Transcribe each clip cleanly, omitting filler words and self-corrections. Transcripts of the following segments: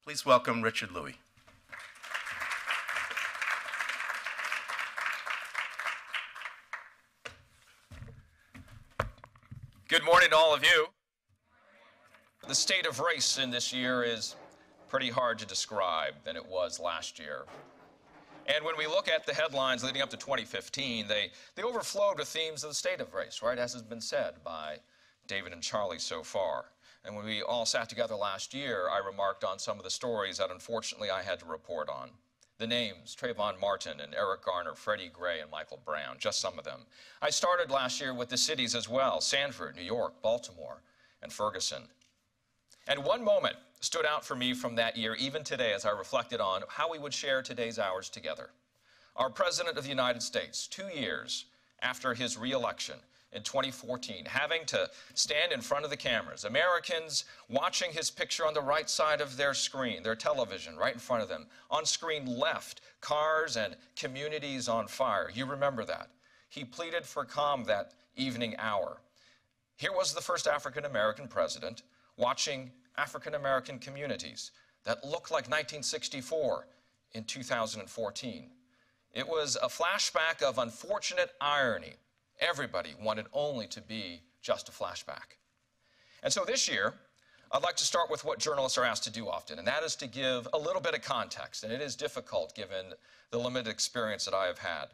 Please welcome Richard Louie. Good morning to all of you. The state of race in this year is pretty hard to describe than it was last year. And when we look at the headlines leading up to 2015, they overflowed with themes of the state of race, right, as has been said by David and Charlie so far. And when we all sat together last year, I remarked on some of the stories that unfortunately I had to report on. The names, Trayvon Martin and Eric Garner, Freddie Gray and Michael Brown, just some of them. I started last year with the cities as well, Sanford, New York, Baltimore, and Ferguson. And one moment stood out for me from that year, even today, as I reflected on how we would share today's hours together. Our President of the United States, 2 years after his re-election, in 2014, having to stand in front of the cameras, Americans watching his picture on the right side of their screen, their television, right in front of them. On screen left, cars and communities on fire. You remember that. He pleaded for calm that evening hour. Here was the first African-American president watching African-American communities that looked like 1964 in 2014. It was a flashback of unfortunate irony. Everybody wanted only to be just a flashback. And so this year, I'd like to start with what journalists are asked to do often, and that is to give a little bit of context, and it is difficult given the limited experience that I have had.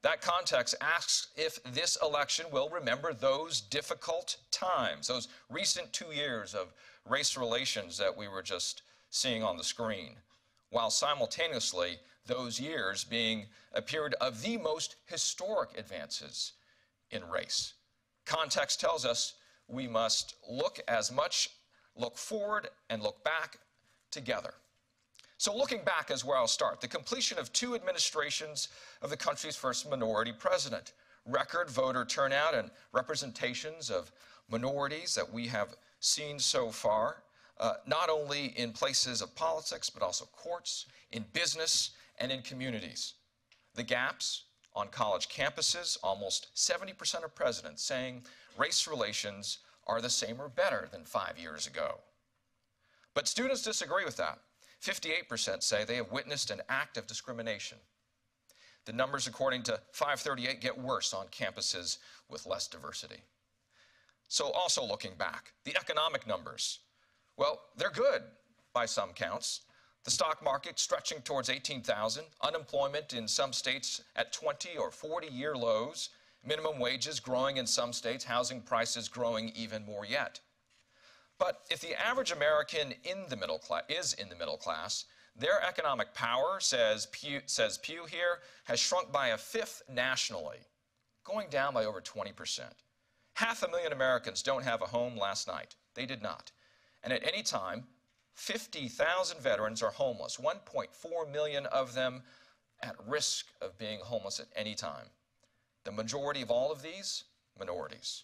That context asks if this election will remember those difficult times, those recent 2 years of race relations that we were just seeing on the screen, while simultaneously those years being a period of the most historic advances in race. Context tells us we must look forward and look back together. So looking back is where I'll start. The completion of 2 administrations of the country's first minority president. Record voter turnout and representations of minorities that we have seen so far, not only in places of politics, but also courts, in business, and in communities. The gaps on college campuses, almost 70% of presidents saying race relations are the same or better than 5 years ago. But students disagree with that. 58% say they have witnessed an act of discrimination. The numbers, according to 538, get worse on campuses with less diversity. So also looking back, the economic numbers, well, they're good by some counts. The stock market stretching towards 18,000, unemployment in some states at 20 or 40-year lows, minimum wages growing in some states, housing prices growing even more yet. But if the average American is in the middle class, their economic power, says Pew here, has shrunk by 1/5 nationally, going down by over 20%. 500,000 Americans don't have a home last night. They did not. And at any time, 50,000 veterans are homeless, 1.4 million of them at risk of being homeless at any time. The majority of all of these, minorities.